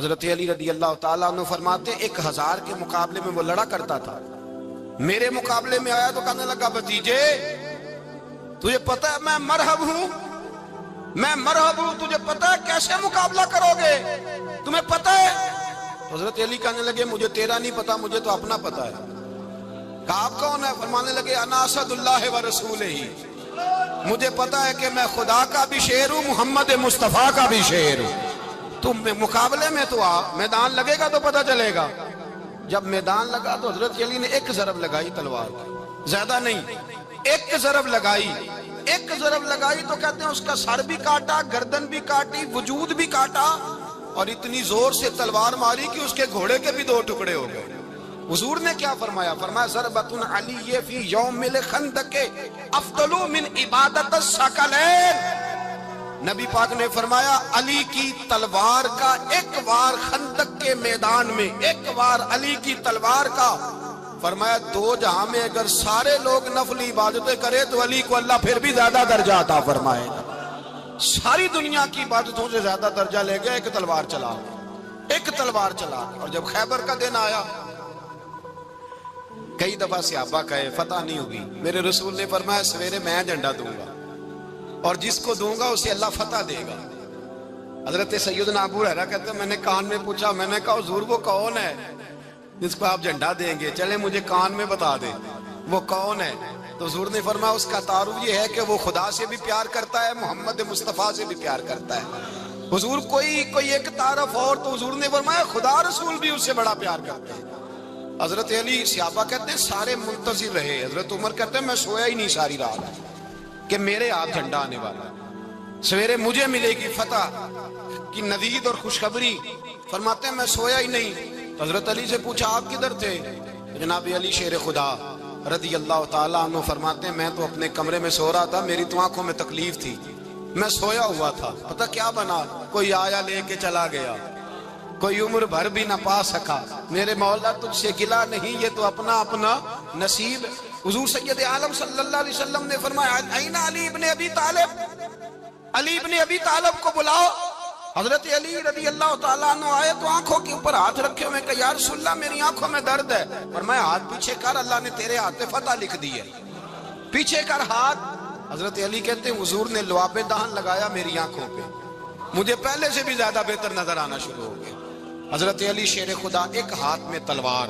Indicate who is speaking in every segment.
Speaker 1: حضرت علی رضی اللہ تعالیٰ عنہ فرماتے 1000 کے مقابلے میں وہ لڑا کرتا تھا، میرے مقابلے میں آیا تو کہنے لگا بھتیجے تجھے پتہ ہے میں مرحب ہوں، تجھے پتہ ہے کیسے مقابلہ کرو گے، تمہیں پتہ ہے؟ تو حضرت علی کہنے لگے مجھے تیرا نہیں پتا، مجھے تو اپنا پتا ہے۔ کہا آپ کون ہے؟ فرمانے لگے انا اسد اللہ و رسولہ، مجھے پتا ہے کہ میں خدا کا بھی شیر ہوں، محمد مصطفیٰ کا بھی شیر ہوں۔ تم مقابلے میں تو آ، میدان لگے گا تو پتا چلے گا۔ جب میدان لگا تو حضرت علی نے ایک ضرب لگائی تلوار کی، زیادہ نہیں، ایک ضرب لگائی تو کہتے ہیں اس کا سر بھی کاٹا، گردن بھی کاٹی، وجود بھی کاٹا، اور اتنی زور سے تلوار ماری کہ اس کے گھوڑے کے بھی 2 ٹکڑے ہو گئے۔ حضور نے کیا فرمایا؟ فرمایا ضربۃ علی فی یوم الخندق افضل من عبادت الثقلین۔ نبی پاک نے فرمایا علی کی تلوار کا ایک وار خندق کے میدان میں، ایک وار علی کی تلوار کا، فرمایا 2 جہاں میں اگر سارے لوگ نفلی عبادتیں کرے تو علی کو اللہ پھر بھی زیادہ درجہ عطا فرمائے گا۔ ساری دنیا کی عبادتوں سے زیادہ درجہ لے گیا، ایک تلوار چلا۔ اور جب خیبر کا دن آیا، کئی دفعہ صحابہ کہے فتح نہیں ہوگی، میرے رسول نے فرمایا سویرے میں جھنڈا دوں گا اور جس کو دوں گا اسے اللہ فتح دے گا۔ حضرت سیدنا ابو ہریرہ کہتے ہیں میں نے کان میں پوچھا، میں نے کہا حضور وہ کون ہے جس کو آپ جھنڈا دیں گے؟ چلے مجھے کان میں بتا دیں وہ کون ہے۔ تو حضور نے فرمایا اس کا تعارف یہ ہے کہ وہ خدا سے بھی پیار کرتا ہے، محمد مصطفیٰ سے بھی پیار کرتا ہے۔ حضور کوئی ایک تعارف اور، تو حضور نے فرمایا خدا رسول بھی اس سے بڑا پیار کرتے ہیں۔ حضرت علی صحابہ کہتے ہیں سارے منتظر رہے، حضرت عمر کہتے ہیں میں سویا ہی نہیں ساری رات کہ میرے ہاتھ جھنڈا آنے والا، سویرے مجھے ملے گی فتح کی نوید اور خوشخبری۔ فرماتے ہیں میں سویا ہی نہیں۔ تو حضرت علی سے پوچھا آپ کدھر تھے؟ جناب علی شیر خدا رضی اللہ تعالیٰ عنہ فرماتے ہیں میں تو اپنے کمرے میں سو رہا تھا، میری تو آنکھوں میں تکلیف تھی، میں سویا ہوا تھا، پتہ کیا بنا؟ کوئی آیا لے کے چلا گیا، کوئی عمر بھر بھی نہ پا سکا۔ میرے مولا تجھ سے گلہ نہیں، یہ تو اپنا نصیب۔ حضور سید عالم صلی اللہ علیہ وسلم نے فرمایا این علی ابن ابی طالب، علی ابن ابی طالب کو بلاؤ۔ حضرت علی رضی اللہ تعالیٰ عنہ آئے تو آنکھوں کے اوپر ہاتھ رکھے ہوئے کہ یا رسول اللہ میری آنکھوں میں درد ہے۔ فرمایا ہاتھ پیچھے کر، اللہ نے تیرے ہاتھ پہ فتح لکھ دی ہے، پیچھے کر ہاتھ۔ حضرت علی کہتے ہیں حضور نے لعاب دہن لگایا میری آنکھوں پہ، مجھے پہلے سے بھی زیادہ بہتر نظر آنا شروع ہو گیا۔ حضرت علی شیر خدا ایک ہاتھ میں تلوار،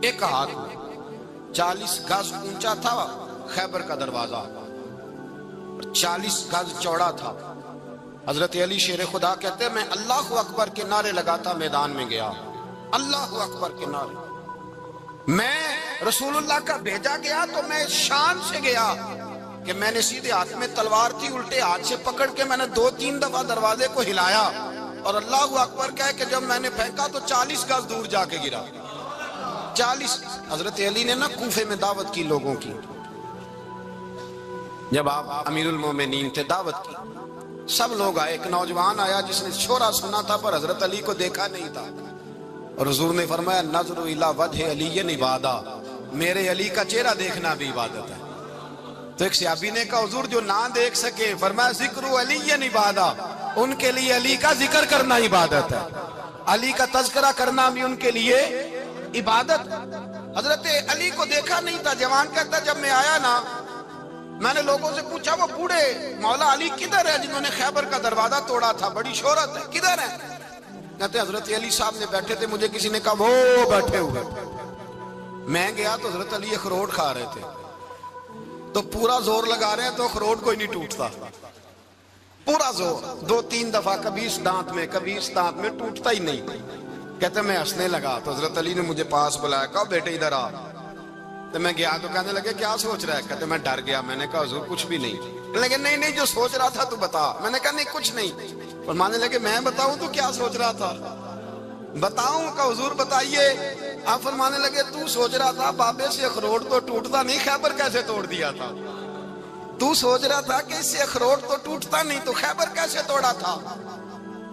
Speaker 1: ایک ہاتھ میں 40 گز اونچا تھا خیبر کا دروازہ، 40 گز چوڑا تھا۔ حضرت علی شیر خدا کہتے ہیں میں اللہ اکبر کے نعرے لگاتا میدان میں گیا، اللہ اکبر کے نعرے۔ میں رسول اللہ کا بھیجا گیا تو میں شان سے گیا کہ میں نے سیدھے ہاتھ میں تلوار تھی، الٹے ہاتھ سے پکڑ کے میں نے 2-3 دفعہ دروازے کو ہلایا اور اللہ اکبر کہہ کہ جب میں نے پھینکا تو 40 گز دور جا کے گرا۔ 40۔ حضرت علی نے نا کوفے میں دعوت کی لوگوں کی، جب آپ امیر المومنین تھے دعوت کی، سب لوگ آئے۔ ایک نوجوان آیا جس نے شورا سنا تھا پر حضرت علی کو دیکھا نہیں تھا، اور حضور نے فرمایا نظر الی وجہ علی عبادہ، میرے علی کا چہرہ دیکھنا بھی عبادت ہے۔ تو ایک صحابی نے کہا حضور جو نہ دیکھ سکے، فرمایا ذکر علی عبادہ، ان کے لیے علی کا ذکر کرنا عبادت ہے، علی کا تذکرہ کرنا بھی ان کے لیے عبادت۔ حضرت علی کو دیکھا نہیں تھا۔ جوان کہتا جب میں آیا نا میں نے لوگوں سے پوچھا وہ بوڑھے مولا علی کدھر ہے جنہوں نے خیبر کا دروازہ توڑا تھا، بڑی شہرت ہے، کدھر ہے؟ کہتے حضرت علی صاحب نے بیٹھے تھے، مجھے کسی نے کہا وہ بیٹھے ہوئے۔ میں گیا تو حضرت علی اخروٹ کھا رہے تھے، تو پورا زور لگا رہے ہیں تو اخروٹ کوئی نہیں ٹوٹتا، پورا زور 2-3 دفعہ، کبھی اس دانت میں کبھی اس دانت میں، ٹوٹتا ہی نہیں۔ کہتے میں ہنسنے لگا تو حضرت علی نے مجھے پاس بلایا، کہا بیٹے ادھر آ۔ تو میں گیا تو کہنے لگے کیا سوچ رہا ہے؟ کہتے میں ڈر گیا۔ میں نے کہا حضور کچھ بھی نہیں۔ لیکن نہیں جو سوچ رہا تھا تو بتا۔ میں نے کہا نہیں کچھ نہیں۔ فرمانے لگے میں بتاؤں تو کیا سوچ رہا تھا؟ بتاؤں؟ کہ حضور بتائیے۔ آپ فرمانے لگے تو سوچ رہا تھا بابے سے اخروٹ تو ٹوٹتا نہیں، خیبر کیسے توڑ دیا تھا؟ تو سوچ رہا تھا کہ اس سے اخروٹ تو ٹوٹتا نہیں تو خیبر کیسے توڑا تھا؟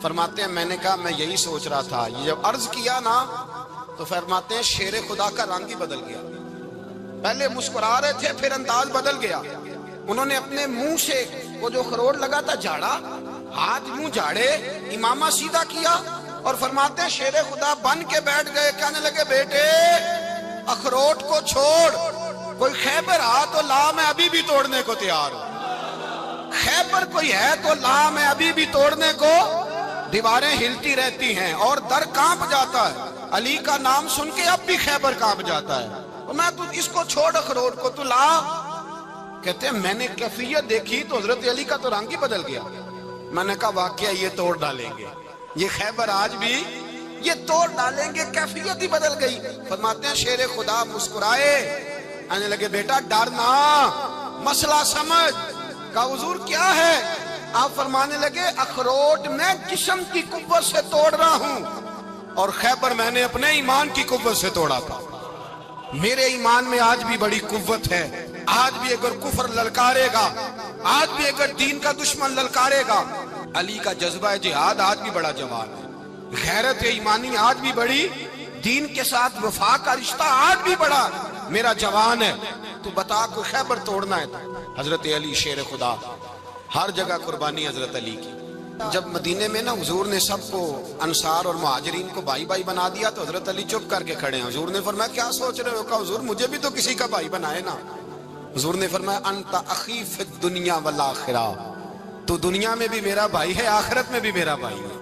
Speaker 1: فرماتے ہیں میں نے کہا میں یہی سوچ رہا تھا۔ یہ جب عرض کیا نا تو فرماتے ہیں شیر خدا کا رنگ ہی بدل گیا، پہلے مسکرا رہے تھے پھر انداز بدل گیا۔ انہوں نے اپنے منہ سے وہ جو خروٹ لگا تھا جھاڑا، ہاتھ منہ جھاڑے، امامہ سیدھا کیا اور فرماتے ہیں شیر خدا بن کے بیٹھ گئے، کہنے لگے بیٹے اخروٹ کو چھوڑ، کوئی خیبر آ تو لا، میں ابھی بھی توڑنے کو تیار ہوں، خیبر کوئی ہے تو لا، میں ابھی بھی توڑنے کو، دیواریں ہلتی رہتی ہیں اور در کانپ جاتا ہے، علی کا نام سن کے اب بھی خیبر کانپ جاتا ہے، اور میں تو اس کو چھوڑ اخروٹ کو تو لا۔ کہتے ہیں میں نے کیفیت دیکھی تو حضرت علی کا تو رنگ ہی بدل گیا، میں نے کہا واقعہ یہ توڑ ڈالیں گے، یہ خیبر آج بھی یہ توڑ ڈالیں گے، کیفیت ہی بدل گئی۔ فرماتے ہیں شیر خدا مسکرائے، آنے لگے بیٹا ڈرنا، مسئلہ سمجھ۔ کہا حضور کیا ہے؟ آپ فرمانے لگے اخروٹ میں جسم کی قوت سے توڑ رہا ہوں اور خیبر میں نے اپنے ایمان کی قوت سے توڑا تھا، میرے ایمان میں آج بھی بڑی قوت ہے، آج بھی اگر کفر للکارے گا، آج بھی اگر دین کا دشمن للکارے گا، علی کا جذبہ جہاد آج بھی بڑا جوان ہے، غیرت ایمانی آج بھی بڑی، دین کے ساتھ وفا کا رشتہ آج بھی بڑا میرا جوان ہے، تو بتا کو خیبر توڑنا ہے۔ حضرت علی شیر خدا، ہر جگہ قربانی حضرت علی کی۔ جب مدینے میں نا حضور نے سب کو انصار اور مہاجرین کو بھائی بھائی بنا دیا تو حضرت علی چپ کر کے کھڑے ہیں۔ حضور نے فرمایا کیا سوچ رہے ہو؟ کہا حضور مجھے بھی تو کسی کا بھائی بنائے نا۔ حضور نے فرمایا انت اخی فی الدنیا والآخرہ، تو دنیا میں بھی میرا بھائی ہے، آخرت میں بھی میرا بھائی ہے۔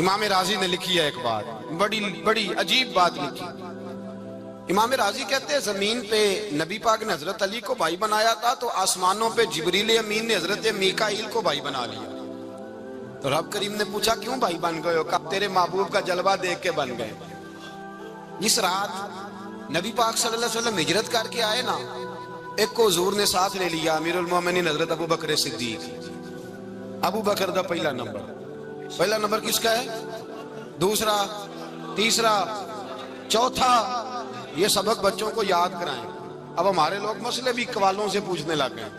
Speaker 1: امام راضی نے لکھی ہے ایک بات، بڑی عجیب بات لکھی۔ امام راضی کہتے ہیں زمین پہ نبی پاک نے حضرت علی کو بھائی بنایا تھا تو آسمانوں پہ جبریل امین نے حضرت میکائیل کو بھائی بنا لیا۔ تو رب کریم نے پوچھا کیوں بھائی بن گئے ہو؟ کہا تیرے محبوب کا جلوہ دیکھ کے بن گئے۔ جس رات نبی پاک صلی اللہ علیہ وسلم ہجرت کر کے آئے نا، ایک کو حضور نے ساتھ لے لیا، امیر المومنین حضرت ابو بکر صدیق۔ ابو بکر دا پہلا نمبر کس کا ہے؟ دوسرا، تیسرا، چوتھا، یہ سبق بچوں کو یاد کرائیں۔ اب ہمارے لوگ مسئلے بھی قوالوں سے پوچھنے لگ گئے،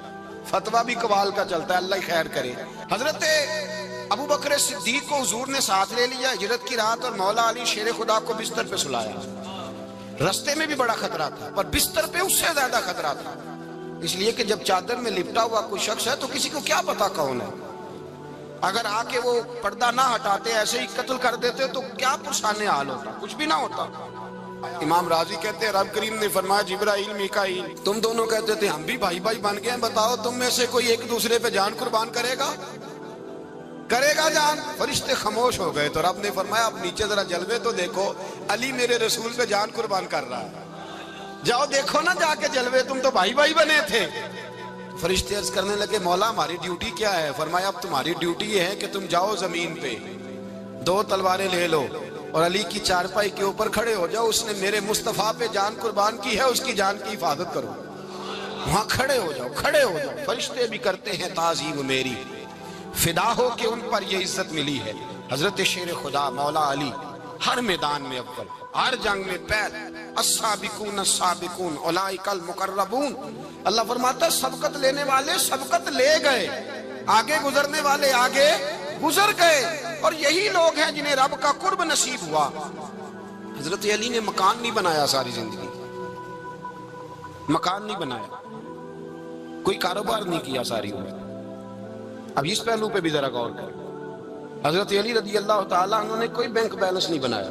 Speaker 1: فتویٰ بھی قوال کا چلتا ہے، اللہ خیر کرے۔ حضرت ابو بکر صدیق کو حضور نے ساتھ لے لیا ہجرت کی رات، اور مولا علی شیر خدا کو بستر پہ سلایا۔ رستے میں بھی بڑا خطرہ تھا پر بستر پہ اس سے زیادہ خطرہ تھا، اس لیے کہ جب چادر میں لپٹا ہوا کوئی شخص ہے تو کسی کو کیا پتا کون ہے، اگر آ کے وہ پردہ نہ ہٹاتے ایسے ہی قتل کر دیتے تو کیا پرسانے حال ہوتا، کچھ بھی نہ ہوتا۔ امام راضی کہتے ہیں رب کریم نے فرمایا جبرائیل میکائیل تم دونوں کہتے تھے ہم بھی بھائی بھائی بن گئے ہیں، بتاؤ تم میں سے کوئی ایک دوسرے پہ جان قربان کرے گا جان؟ فرشتے خاموش ہو گئے تو رب نے فرمایا اب نیچے ذرا جلوے تو دیکھو، علی میرے رسول پہ جان قربان کر رہا ہے، جاؤ دیکھو نا جا کے جلوے، تم تو بھائی بھائی بنے تھے۔ فرشتے عرض کرنے لگے مولا ہماری ڈیوٹی کیا ہے؟ فرمایا اب تمہاری ڈیوٹی یہ ہے کہ تم جاؤ زمین پہ، 2 تلواریں لے لو اور علی کی چارپائی کے اوپر کھڑے ہو جاؤ، اس نے میرے مصطفیٰ پہ جان قربان کی ہے، اس کی جان کی حفاظت کرو، وہاں کھڑے ہو جاؤ۔ فرشتے بھی کرتے ہیں تعظیم میری، فدا ہو کہ ان پر یہ عزت ملی ہے۔ حضرت شیر خدا مولا علی ہر میدان میں اول، ہر جنگ میں پہل، السابقون السابقون اولئک المقربون۔ اللہ فرماتا ہے سبقت لینے والے سبقت لے گئے، آگے گزرنے والے آگے گزر گئے، اور یہی لوگ ہیں جنہیں رب کا قرب نصیب ہوا۔ حضرت علی نے مکان نہیں بنایا، ساری زندگی مکان نہیں بنایا، کوئی کاروبار نہیں کیا ساری عمر۔ اب اس پہلو پہ بھی ذرا غور کریں، حضرت علی رضی اللہ تعالیٰ انہوں نے کوئی بینک بیلنس نہیں بنایا۔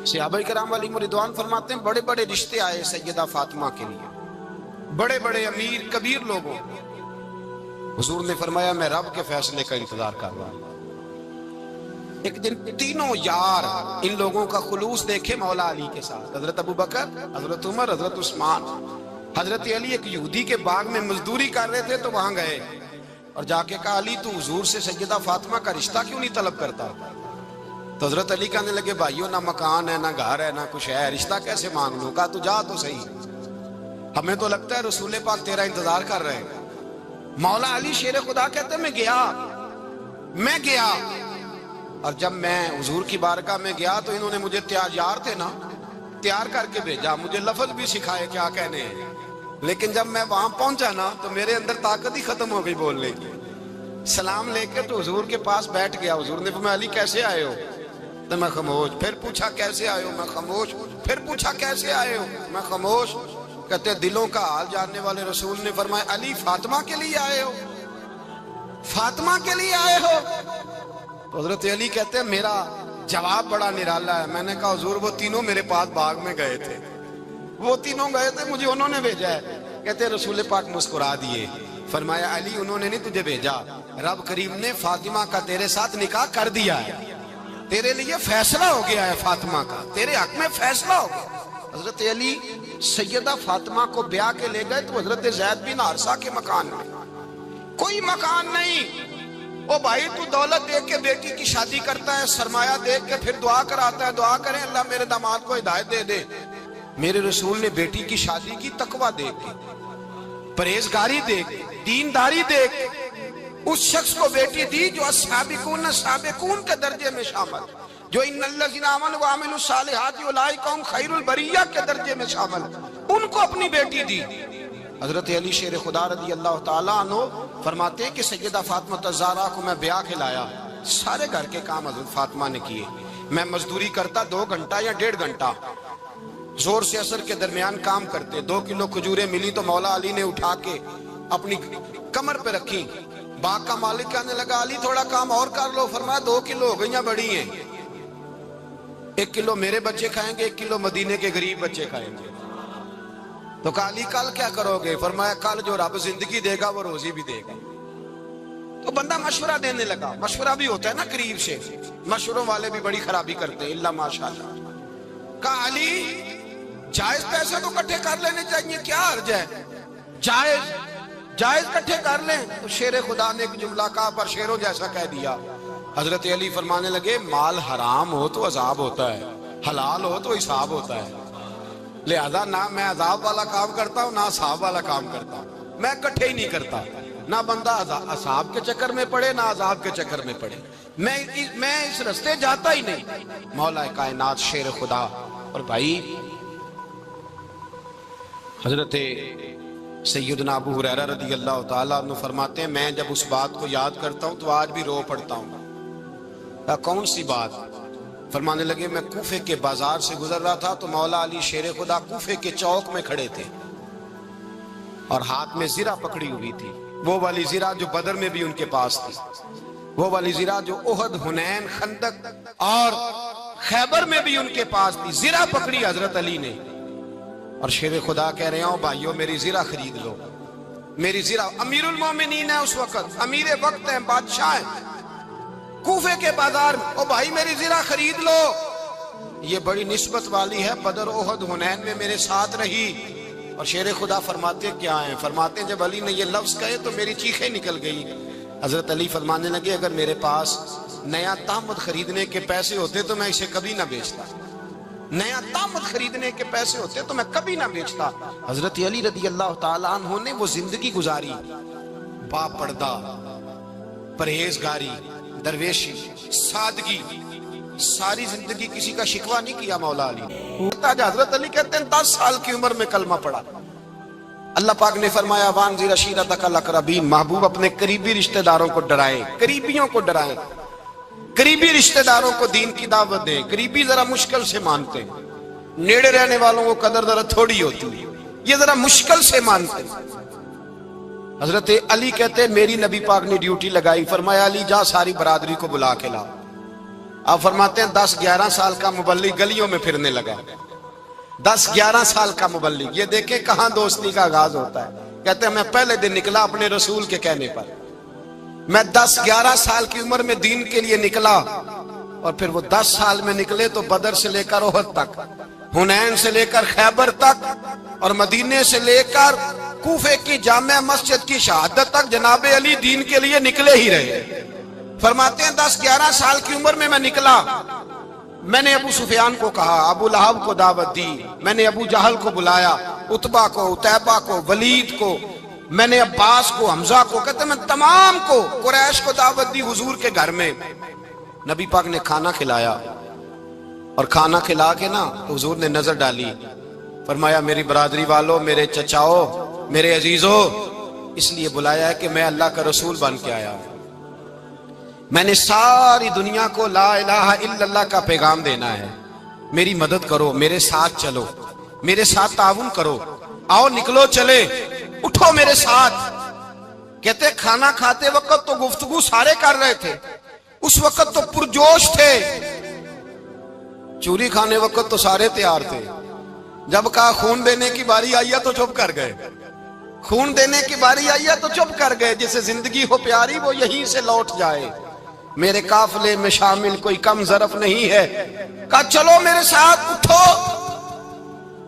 Speaker 1: صحابہ کرام علیہم رضوان فرماتے ہیں بڑے بڑے رشتے آئے سیدہ فاطمہ کے لیے، بڑے بڑے امیر کبیر لوگوں، حضور نے فرمایا میں رب کے فیصلے کا انتظار کر رہا ہوں۔ ایک دن تینوں یار ان لوگوں کا خلوص دیکھے مولا علی کے ساتھ، حضرت ابو بکر، حضرت عمر، حضرت عثمان۔ حضرت علی ایک یہودی کے باغ میں مزدوری کر رہے تھے تو وہاں گئے اور جا کے کہا علی تو حضور سے سیدہ فاطمہ کا رشتہ کیوں نہیں طلب کرتا؟ تو حضرت علی کہنے لگے بھائیو نہ مکان ہے، نہ گھر ہے، نہ کچھ ہے، رشتہ کیسے مانگ لوں؟ کہا تو جا تو صحیح، ہمیں تو لگتا ہے رسول پاک تیرا انتظار کر رہے ہیں۔ مولا علی شیر خدا کہتے ہیں میں گیا اور جب میں حضور کی بارگاہ میں گیا تو انہوں نے مجھے تیار کر کے بھیجا، مجھے لفظ بھی سکھائے کیا کہنے ہیں، لیکن جب میں وہاں پہنچا نا تو میرے اندر طاقت ہی ختم ہو گئی بولنے کی۔ سلام لے کے تو حضور کے پاس بیٹھ گیا، حضور نے فرمایا علی کیسے آئے ہو؟ تو میں خاموش، پھر پوچھا کیسے آئے ہو؟ میں خاموش، پھر پوچھا کیسے آئے ہو؟ میں خاموش۔ کہتے دلوں کا حال جاننے والے رسول نے فرمایا علی فاطمہ کے لیے آئے ہو؟ فاطمہ کے لیے آئے ہو؟ تو حضرت علی کہتے ہیں میرا جواب بڑا نرالا ہے. میں نے کہا حضور وہ تینوں میرے پاس باغ میں گئے تھے, وہ تینوں گئے تھے, مجھے انہوں نے بھیجا ہے. کہتے ہیں رسول پاک مسکرا دیے, فرمایا علی انہوں نے نہیں تجھے بھیجا, رب کریم نے فاطمہ کا تیرے ساتھ نکاح کر دیا ہے, تیرے لیے فیصلہ ہو گیا ہے فاطمہ کا, تیرے حق میں فیصلہ ہو گیا. حضرت علی سیدہ فاطمہ کو بیاہ کے لے گئے تو حضرت زید بن حارثہ کے مکان میں, کوئی مکان نہیں. او بھائی تو دولت دیکھ کے بیٹی کی شادی کرتا ہے, سرمایہ دیکھ کے پھر دعا کراتا ہے, دعا کریں اللہ میرے داماد کو ہدایت دے دے. میرے رسول نے بیٹی کی شادی کی تقوی دیکھ کے, پرہیزگاری دیکھ کے, دینداری دیکھ کے اس شخص کو بیٹی دی جو السابقون سابقون کے درجے میں شامل, جو ان الذین آمنوا وعملوا الصالحات اولئک هم خیر البریہ کے درجے میں شامل, ان کو اپنی بیٹی دی. حضرت علی شیر خدا رضی اللہ تعالیٰ عنہ فرماتے ہیں کہ سیدہ فاطمہ الزہرا کو میں بیاہ کے لایا, سارے گھر کے کام حضرت فاطمہ نے کیے. میں مزدوری کرتا 2 گھنٹہ یا 1.5 گھنٹہ, زور سے اثر کے درمیان کام کرتے. 2 کلو کھجوریں ملی تو مولا علی نے اٹھا کے اپنی کمر پہ رکھی. باغ کا مالک کہنے لگا علی تھوڑا کام اور کر لو. فرمایا 2 کلو ہو گئیاں بڑی ہیں, 1 کلو میرے بچے کھائیں گے, 1 کلو مدینے کے غریب بچے کھائیں گے. تو کہا علی کل کیا کرو گے؟ فرمایا کل جو رب زندگی دے گا وہ روزی بھی دے گا. تو بندہ مشورہ دینے لگا, مشورہ بھی ہوتا ہے نا قریب سے, مشوروں والے بھی بڑی خرابی کرتے ہیں اللہ ماشاءاللہ. کہا علی جائز پیسے تو کٹھے کر لینے چاہیے, کیا حرج ہے, جائز کٹھے کر لیں. تو شیر خدا نے ایک جملہ کہا پر شیروں جیسا کہہ دیا. حضرت علی فرمانے لگے مال حرام ہو تو عذاب ہوتا ہے, حلال ہو تو حساب ہوتا ہے, لہذا نہ میں عذاب والا کام کرتا ہوں نہ حساب والا کام کرتا ہوں, میں کٹھے ہی نہیں کرتا. نہ بندہ حساب کے چکر میں پڑے نہ عذاب کے چکر میں پڑے, میں اس رستے جاتا ہی نہیں. مولا کائنات شیر خدا. اور بھائی حضرت سیدنا ابو ہریرہ رضی اللہ تعالیٰ عنہ فرماتے ہیں میں جب اس بات کو یاد کرتا ہوں تو آج بھی رو پڑتا ہوں. کون سی بات؟ فرمانے لگے میں کوفے کے بازار سے گزر رہا تھا تو مولا علی شیر خدا کوفے کے چوک میں کھڑے تھے اور ہاتھ میں زرہ پکڑی ہوئی تھی, وہ والی زرہ جو بدر میں بھی ان کے پاس تھی, وہ والی زرہ جو احد, حنین, خندق اور خیبر میں بھی ان کے پاس تھی. زرہ پکڑی حضرت علی نے اور شیر خدا کہہ رہے ہوں بھائیو میری زرہ خرید لو, میری زرہ. امیر المومنین ہے اس وقت, امیر وقت ہیں, بادشاہ ہیں, کوفے کے بازار میں, او بھائی میری زرہ خرید لو. یہ بڑی نسبت والی ہے, بدر, احد, حنین میں میرے ساتھ رہی. اور شیر خدا فرماتے کیا ہیں؟ فرماتے ہیں جب علی نے یہ لفظ کہے تو میری چیخیں نکل گئی. حضرت علی فرمانے لگے اگر میرے پاس نیا تامت خریدنے کے پیسے ہوتے تو میں اسے کبھی نہ بیچتا, نیا تامت خریدنے کے پیسے ہوتے تو میں کبھی نہ بیچتا. حضرت علی رضی اللہ تعالیٰ عنہ نے وہ زندگی گزاری, با پردہ, پرہیزگاری, درویشی, سادگی, ساری زندگی کسی کا شکوہ نہیں کیا مولا علی نے. حضرت علی کہتے ہیں 10 سال کی عمر میں کلمہ پڑھا. اللہ پاک نے فرمایا وانذر عشیرتک الاقربین, محبوب اپنے قریبی رشتہ داروں کو ڈرائیں, قریبیوں کو ڈرائیں, قریبی رشتہ داروں کو دین کی دعوت دیں. قریبی ذرا مشکل سے مانتے ہیں, نیڑے رہنے والوں کو قدر ذرا تھوڑی ہوتی ہے, یہ ذرا مشکل سے مانتے ہیں. حضرت علی کہتے ہیں میری نبی پاک نے ڈیوٹی لگائی, فرمایا علی جا ساری برادری کو بلا کے لا. آپ فرماتے ہیں 10-11 سال کا مبلغ گلیوں میں پھرنے لگا, 10-11 سال کا مبلغ. یہ دیکھیں کہاں دوستی کا آغاز ہوتا ہے. کہتے ہیں میں پہلے دن نکلا اپنے رسول کے کہنے پر, میں 10-11 سال کی عمر میں دین کے لیے نکلا اور پھر وہ 10 سال میں نکلے تو بدر سے لے کر احد تک, حنین سے لے کر خیبر تک اور مدینے سے لے کر کوفے کی جامع مسجد کی شہادت تک جناب علی دین کے لیے نکلے ہی رہے. فرماتے ہیں 10-11 سال کی عمر میں نکلا. میں نے ابو سفیان کو کہا, ابو لہب کو دعوت دی, میں نے ابو جہل کو بلایا, عتبہ کو, عتیبہ کو, ولید کو, میں نے عباس کو, حمزہ کو, کہتے میں تمام کو, قریش کو دعوت دی حضور کے گھر میں. نبی پاک نے کھانا کھلایا اور کھانا کھلا کے نا حضور نے نظر ڈالی, فرمایا میری برادری والوں, میرے چچاؤ, میرے عزیزو, اس لیے بلایا ہے کہ میں اللہ کا رسول بن کے آیا ہوں. میں نے ساری دنیا کو لا الہ الا اللہ کا پیغام دینا ہے, میری مدد کرو, میرے ساتھ چلو, میرے ساتھ تعاون کرو, آؤ نکلو چلے, اٹھو میرے ساتھ. کہتے کھانا کھاتے وقت تو گفتگو سارے کر رہے تھے, اس وقت تو پرجوش تھے، چوری کھانے وقت تو سارے تیار تھے، جب کہا خون دینے کی باری آئی ہے تو چپ کر گئے، خون دینے کی باری آئی ہے تو چپ کر گئے، جسے زندگی ہو پیاری وہ یہیں سے لوٹ جائے، میرے قافلے میں شامل کوئی کم ظرف نہیں ہے، کہا چلو میرے ساتھ اٹھو۔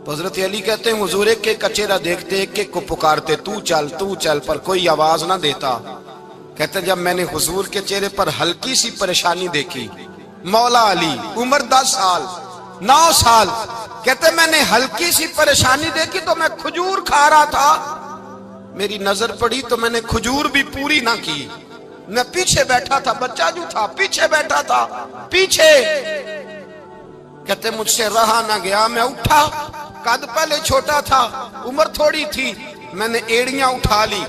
Speaker 1: تو حضرت علی کہتے ہیں حضور ایک ایک کا چہرہ دیکھتے ایک ایک کو پکارتے تو چل، پر کوئی آواز نہ دیتا۔ کہتے ہیں جب میں نے حضور کے چہرے پر ہلکی سی پریشانی دیکھی، مولا علی عمر 10 سال 9 سال، کہتے ہیں میں نے ہلکی سی پریشانی دیکھی تو میں کھجور کھا رہا تھا، میری نظر پڑی تو میں نے کھجور بھی پوری نہ کی، میں پیچھے بیٹھا تھا، بچہ جو تھا پیچھے بیٹھا تھا، پیچھے۔ کہتے مجھ سے رہا نہ گیا، میں اٹھا، قد پہلے چھوٹا تھا، عمر تھوڑی تھی، میں نے ایڑیاں اٹھا لی،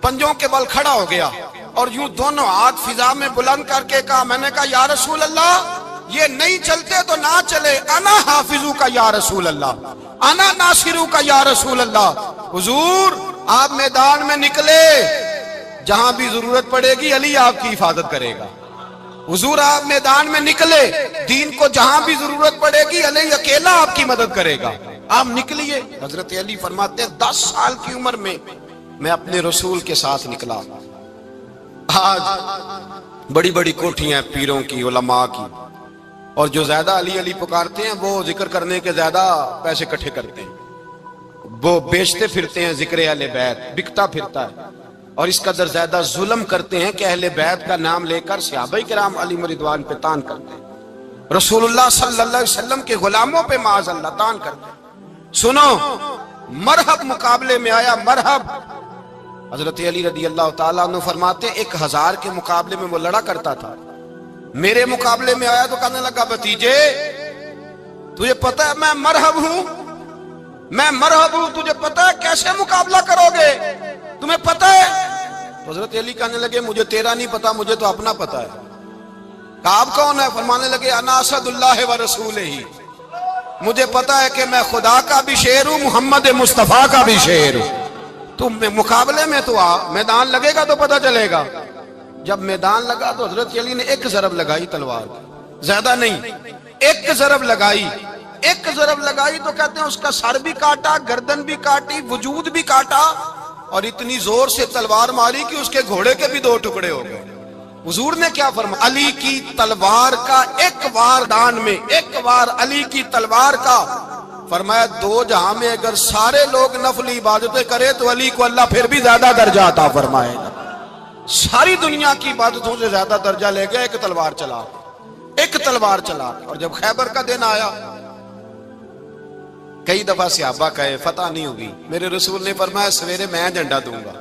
Speaker 1: پنجوں کے بل کھڑا ہو گیا اور یوں دونوں ہاتھ فضا میں بلند کر کے کہا، میں نے کہا یا رسول اللہ یہ نہیں چلتے تو نہ چلے، انا حافظو کا یا رسول اللہ، انا ناصرو کا یا رسول اللہ۔ حضور آپ میدان میں نکلے، جہاں بھی ضرورت پڑے گی علی آپ کی حفاظت کرے گا، حضور آپ میدان میں نکلے، دین کو جہاں بھی ضرورت پڑے گی علی اکیلا آپ کی مدد کرے گا، آپ نکلیے۔ حضرت علی فرماتے ہیں 10 سال کی عمر میں میں اپنے رسول کے ساتھ نکلا۔ آج بڑی بڑی کوٹھیاں پیروں کی، علماء کی، اور جو زیادہ علی علی پکارتے ہیں وہ ذکر کرنے کے زیادہ پیسے اکٹھے کرتے ہیں، وہ بیچتے پھرتے ہیں ذکر اہل بیت، بکتا پھرتا ہے، اور اس قدر زیادہ ظلم کرتے ہیں کہ اہل بیت کا نام لے کر صحابہ کرام علی رضوان پہ تان کرتے ہیں، رسول اللہ صلی اللہ علیہ وسلم کے غلاموں پہ معاذ اللہ تان کرتے ہیں۔ سنو، مرحب مقابلے میں آیا، مرحب۔ حضرت علی رضی اللہ تعالیٰ عنہ فرماتے ہیں 1000 کے مقابلے میں وہ لڑا کرتا تھا، میرے مقابلے میں آیا تو کہنے لگا بھتیجے تجھے پتہ ہے میں مرحب ہوں، میں مرحب ہوں، تجھے پتہ ہے کیسے مقابلہ کرو گے، تمہیں پتہ ہے؟ حضرت علی کہنے لگے مجھے تیرا نہیں پتا، مجھے تو اپنا پتہ ہے۔ کہا آپ کون ہے؟ فرمانے لگے انا اسد اللہ و رسولہ، مجھے پتا ہے کہ میں خدا کا بھی شیر ہوں، محمد مصطفیٰ کا بھی شیر ہوں۔ تم مقابلے میں تو آ، میدان لگے گا تو پتہ چلے گا۔ جب میدان لگا تو حضرت علی نے ایک ضرب لگائی تلوار کی، زیادہ نہیں، ایک ضرب لگائی، ایک ضرب لگائی تو کہتے ہیں اس کا سر بھی کاٹا، گردن بھی کاٹی، وجود بھی کاٹا، اور اتنی زور سے تلوار ماری کہ اس کے گھوڑے کے بھی 2 ٹکڑے ہو گئے۔ حضور نے کیا فرمایا؟ علی کی تلوار کا ایک وار دان میں، ایک وار علی کی تلوار کا، فرمایا 2 جہاں میں اگر سارے لوگ نفل عبادتیں کرے تو علی کو اللہ پھر بھی زیادہ درجہ عطا فرمائے گا۔ ساری دنیا کی عبادتوں سے زیادہ درجہ لے گیا ایک تلوار چلا، ایک تلوار چلا۔ اور جب خیبر کا دن آیا، کئی دفعہ صحابہ کہے فتح نہیں ہوگی، میرے رسول نے فرمایا سویرے میں جھنڈا دوں گا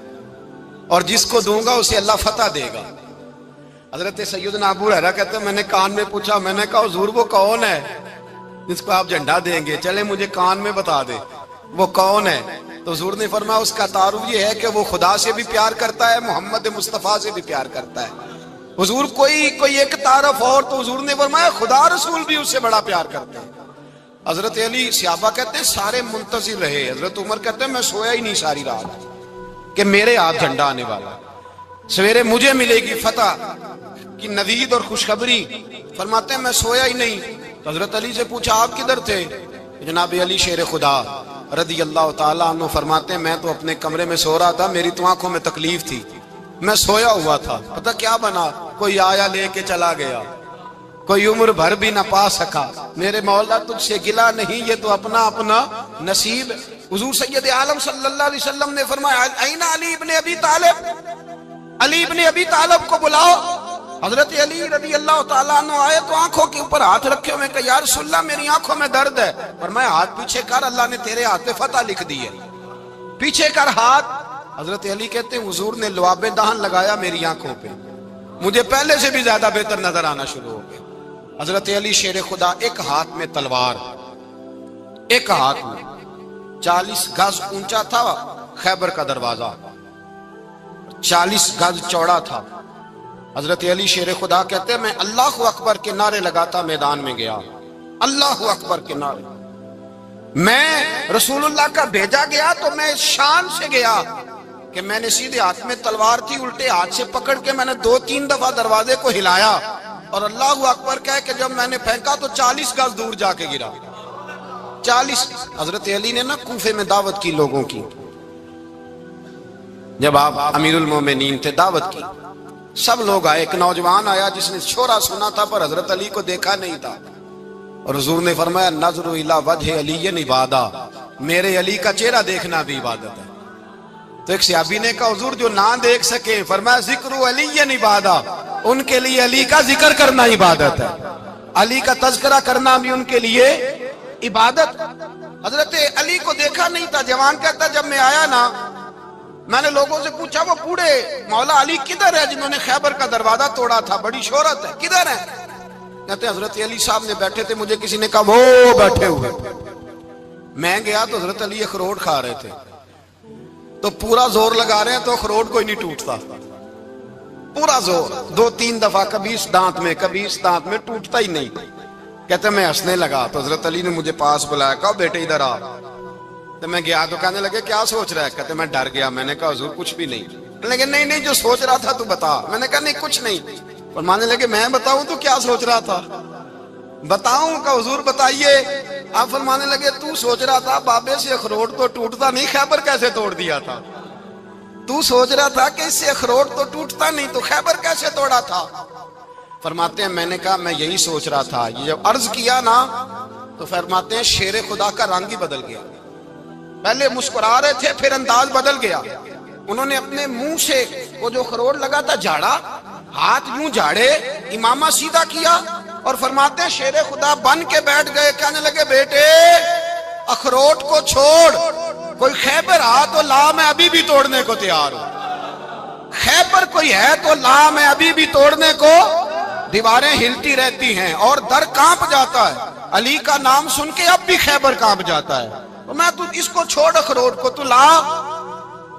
Speaker 1: اور جس کو دوں گا اسے اللہ فتح دے گا۔ حضرت سیدنا ابو ہریرہ کہتے ہیں میں نے کان میں پوچھا، میں نے کہا حضور وہ کون ہے جس کو آپ جھنڈا دیں گے؟ چلے مجھے کان میں بتا دے وہ کون ہے۔ تو حضور نے فرمایا اس کا تعارف یہ ہے کہ وہ خدا سے بھی پیار کرتا ہے، محمد مصطفیٰ سے بھی پیار کرتا ہے۔ حضور کوئی ایک تعارف اور، تو حضور نے فرمایا خدا رسول بھی اس سے بڑا پیار کرتے ہیں۔ حضرت علی صحابہ کہتے ہیں سارے منتظر رہے، حضرت عمر کہتے ہیں میں سویا ہی نہیں ساری رات کہ میرے ہاتھ جھنڈا آنے والا، سویرے مجھے ملے گی فتح کی نوید اور خوشخبری۔ فرماتے ہیں میں سویا ہی نہیں۔ حضرت علی سے پوچھا آپ کدھر تھے؟ جناب علی شیر خدا رضی اللہ تعالیٰ عنہ فرماتے ہیں میں تو اپنے کمرے میں سو رہا تھا، میری تو آنکھوں میں تکلیف تھی، میں سویا ہوا تھا، پتہ کیا بنا، کوئی آیا لے کے چلا گیا، کوئی عمر بھر بھی نہ پا سکا۔ میرے مولا تجھ سے گلا نہیں، یہ تو اپنا اپنا نصیب۔ حضور سید عالم صلی اللہ علیہ وسلم نے فرمایا این علی ابن ابی طالب، علی ابن ابی طالب کو بلاؤ۔ حضرت علی رضی اللہ تعالیٰ عنہ آئے تو آنکھوں کے اوپر ہاتھ رکھے ہوئے کہ یا رسول اللہ میری آنکھوں میں درد ہے۔ فرمایا ہاتھ پیچھے کر، اللہ نے تیرے ہاتھ پہ فتح لکھ دی ہے، پیچھے کر ہاتھ۔ حضرت علی کہتے ہیں حضور نے لعاب دہن لگایا میری آنکھوں پہ، مجھے پہلے سے بھی زیادہ بہتر نظر آنا شروع ہو گیا۔ حضرت علی شیر خدا ایک ہاتھ میں تلوار، ایک ہاتھ میں 40 گز اونچا تھا خیبر کا دروازہ، 40 گز چوڑا تھا۔ حضرت علی شیر خدا کہتے ہیں میں اللہ اکبر کے نعرے لگاتا میدان میں گیا، اللہ اکبر کے نعرے۔ میں رسول اللہ کا بھیجا گیا تو میں شان سے گیا کہ کہ میں نے سیدھے ہاتھ میں تلوار تھی، الٹے ہاتھ سے پکڑ کے میں نے 2-3 دفعہ دروازے کو ہلایا اور اللہ اکبر کہہ کہ جب میں نے پھینکا تو 40 گز دور جا کے گرا۔ 40۔ حضرت علی نے نا کوفے میں دعوت کی لوگوں کی، جب آپ امیر المومنین تھے دعوت کی، سب لوگ آئے۔ ایک نوجوان آیا جس نے شورا سنا تھا پر حضرت علی کو دیکھا نہیں تھا، اور حضور نے فرمایا نظر الی وجہ علی عبادہ، میرے علی کا چہرہ دیکھنا بھی عبادت ہے۔ تو ایک صحابی نے کہا حضور جو نہ دیکھ سکے، فرمایا ذکر علی عبادہ، ان کے لیے علی کا ذکر کرنا عبادت ہے، علی کا تذکرہ کرنا بھی ان کے لیے عبادت۔ حضرت علی کو دیکھا نہیں تھا۔ جوان کہتا جب میں آیا نا، میں نے لوگوں سے پوچھا وہ بوڑھے مولا علی کدھر ہے جنہوں نے خیبر کا دروازہ توڑا تھا، بڑی شہرت ہے، کدھر ہے؟ کہتے حضرت علی صاحب نے بیٹھے تھے، مجھے کسی نے کہا وہ بیٹھے ہوئے۔ میں گیا تو حضرت علی اخروٹ کھا رہے تھے، تو پورا زور لگا رہے ہیں تو اخروٹ کوئی نہیں ٹوٹتا، پورا زور 2-3 دفعہ، کبھی اس دانت میں کبھی اس دانت میں، ٹوٹتا ہی نہیں۔ کہتے میں ہنسنے لگا تو حضرت علی نے مجھے پاس بلایا، کہا بیٹے ادھر آ۔ تو میں گیا تو کہنے لگے کیا سوچ رہا ہے؟ کہتے میں ڈر گیا۔ میں نے کہا حضور کچھ بھی نہیں۔ لیکن نہیں جو سوچ رہا تھا تو بتا۔ میں نے کہا نہیں کچھ نہیں۔ فرمانے لگے میں بتاؤں تو کیا سوچ رہا تھا؟ بتاؤں؟ کہ حضور بتائیے۔ آپ فرمانے لگے تو سوچ رہا تھا بابے سے اخروٹ تو ٹوٹتا نہیں، خیبر کیسے توڑ دیا تھا؟ تو سوچ رہا تھا کہ اس سے اخروٹ تو ٹوٹتا نہیں تو خیبر کیسے توڑا تھا؟ فرماتے ہیں میں نے کہا میں یہی سوچ رہا تھا۔ یہ جب عرض کیا نا تو فرماتے ہیں شیر خدا کا رنگ ہی بدل گیا، پہلے مسکرا رہے تھے پھر انداز بدل گیا۔ انہوں نے اپنے منہ سے وہ جو خروٹ لگا تھا جھاڑا، ہاتھ یوں جھاڑے، امامہ سیدھا کیا، اور فرماتے ہیں شیر خدا بن کے بیٹھ گئے۔ کہنے لگے بیٹے اخروٹ کو چھوڑ، کوئی خیبر آ تو لا، میں ابھی بھی توڑنے کو تیار ہوں۔ خیبر کوئی ہے تو لا، میں ابھی بھی توڑنے کو۔ دیواریں ہلتی رہتی ہیں اور در کانپ جاتا ہے، علی کا نام سن کے اب بھی خیبر کانپ جاتا ہے۔ میں تو اس کو چھوڑ اخروٹ کو تو لا۔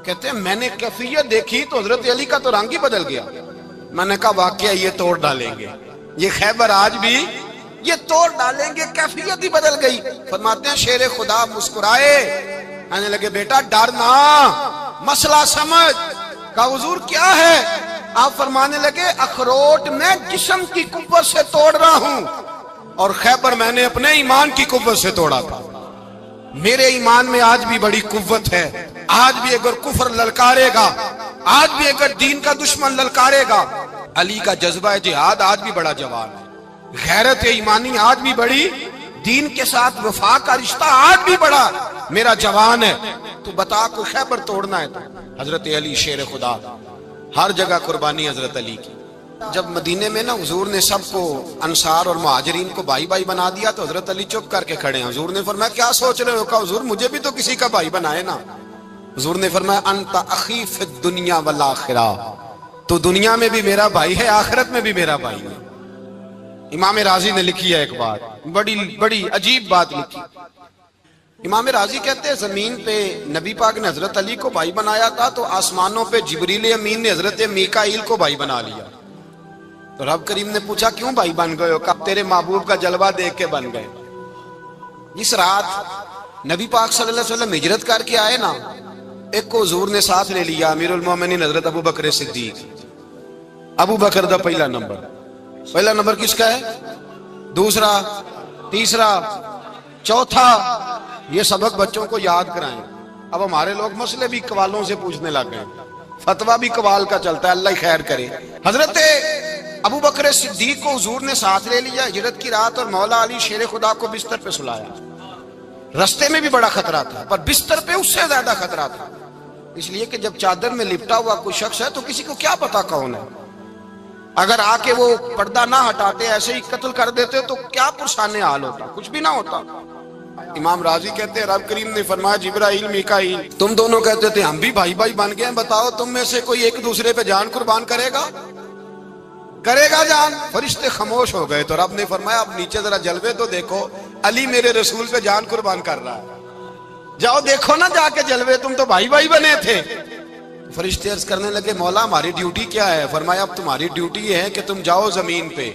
Speaker 1: کہتے ہیں میں نے کیفیت دیکھی تو حضرت علی کا تو رنگ ہی بدل گیا۔ میں نے کہا واقعہ یہ توڑ ڈالیں گے، یہ خیبر آج بھی یہ توڑ ڈالیں گے، کیفیت ہی بدل گئی۔ فرماتے ہیں شیر خدا مسکرائے، کہنے لگے بیٹا ڈرنا، مسئلہ سمجھ۔ کہا حضور کیا ہے؟ آپ فرمانے لگے اخروٹ میں جسم کی قوت سے توڑ رہا ہوں اور خیبر میں نے اپنے ایمان کی قوت سے توڑا تھا۔ میرے ایمان میں آج بھی بڑی قوت ہے، آج بھی اگر کفر للکارے گا، آج بھی اگر دین کا دشمن للکارے گا، علی کا جذبہ جہاد آج بھی بڑا جوان ہے، غیرت ایمانی آج بھی بڑی، دین کے ساتھ وفا کا رشتہ آج بھی بڑا میرا جوان ہے۔ تو بتا کو خیبر توڑنا ہے تو حضرت علی شیر خدا، ہر جگہ قربانی حضرت علی کی۔ جب مدینے میں نا حضور نے سب کو انصار اور مہاجرین کو بھائی بھائی بنا دیا تو حضرت علی چپ کر کے کھڑے ہیں۔ حضور نے فرمایا کیا سوچ رہے ہو؟ کہا حضور مجھے بھی تو کسی کا بھائی بنائے نا۔ حضور نے فرمایا انت اخی فی الدنیا والآخرہ، تو دنیا میں بھی میرا بھائی ہے، آخرت میں بھی میرا بھائی ہے۔ امام راضی نے لکھی ہے ایک بات، بڑی عجیب بات لکھی۔ امام راضی کہتے ہیں زمین پہ نبی پاک نے حضرت علی کو بھائی بنایا تھا تو آسمانوں پہ جبریل امین نے حضرت میکائیل کو بھائی بنا لیا۔ تو رب کریم نے پوچھا کیوں بھائی بن گئے ہو؟ کہا تیرے محبوب کا جلوہ دیکھ کے بن گئے۔ جس رات نبی پاک صلی اللہ علیہ وسلم ہجرت کر کے آئے نا، ایک کو حضور نے ساتھ لے لیا، امیر المومنین حضرت ابو بکر صدیق۔ ابو بکر دا پہلا نمبر کس کا ہے؟ دوسرا، تیسرا، چوتھا، یہ سبق بچوں کو یاد کرائیں۔ اب ہمارے لوگ مسئلے بھی قوالوں سے پوچھنے لگ گئے، فتویٰ بھی قوال کا چلتا ہے، اللہ خیر کرے۔ حضرت ابو بکر صدیق کو حضور نے ساتھ لے لیا ہجرت کی رات، اور مولا علی شیر خدا کو بستر پہ سلایا۔ رستے میں بھی بڑا خطرہ تھا پر بستر پہ اس سے زیادہ خطرہ تھا، اس لیے کہ جب چادر میں لپٹا ہوا کوئی شخص ہے تو کسی کو کیا پتا کون ہے، اگر آ کے وہ پردہ نہ ہٹاتے ایسے ہی قتل کر دیتے تو کیا پرسان حال ہوتا، کچھ بھی نہ ہوتا۔ امام راضی کہتے ہیں رب کریم نے فرمایا جبرائیل میکائیل تم دونوں کہتے تھے ہم بھی بھائی بھائی بن گئے ہیں، بتاؤ تم میں سے کوئی ایک دوسرے پہ جان قربان کرے گا جان؟ فرشتے خاموش ہو گئے تو رب نے فرمایا اب نیچے ذرا جلوے تو دیکھو، علی میرے رسول پہ جان قربان کر رہا ہے، جاؤ دیکھو نا جا کے جلوے، تم تو بھائی بھائی بنے تھے۔ فرشتے عرض کرنے لگے مولا ہماری ڈیوٹی کیا ہے؟ فرمایا اب تمہاری ڈیوٹی یہ ہے کہ تم جاؤ زمین پہ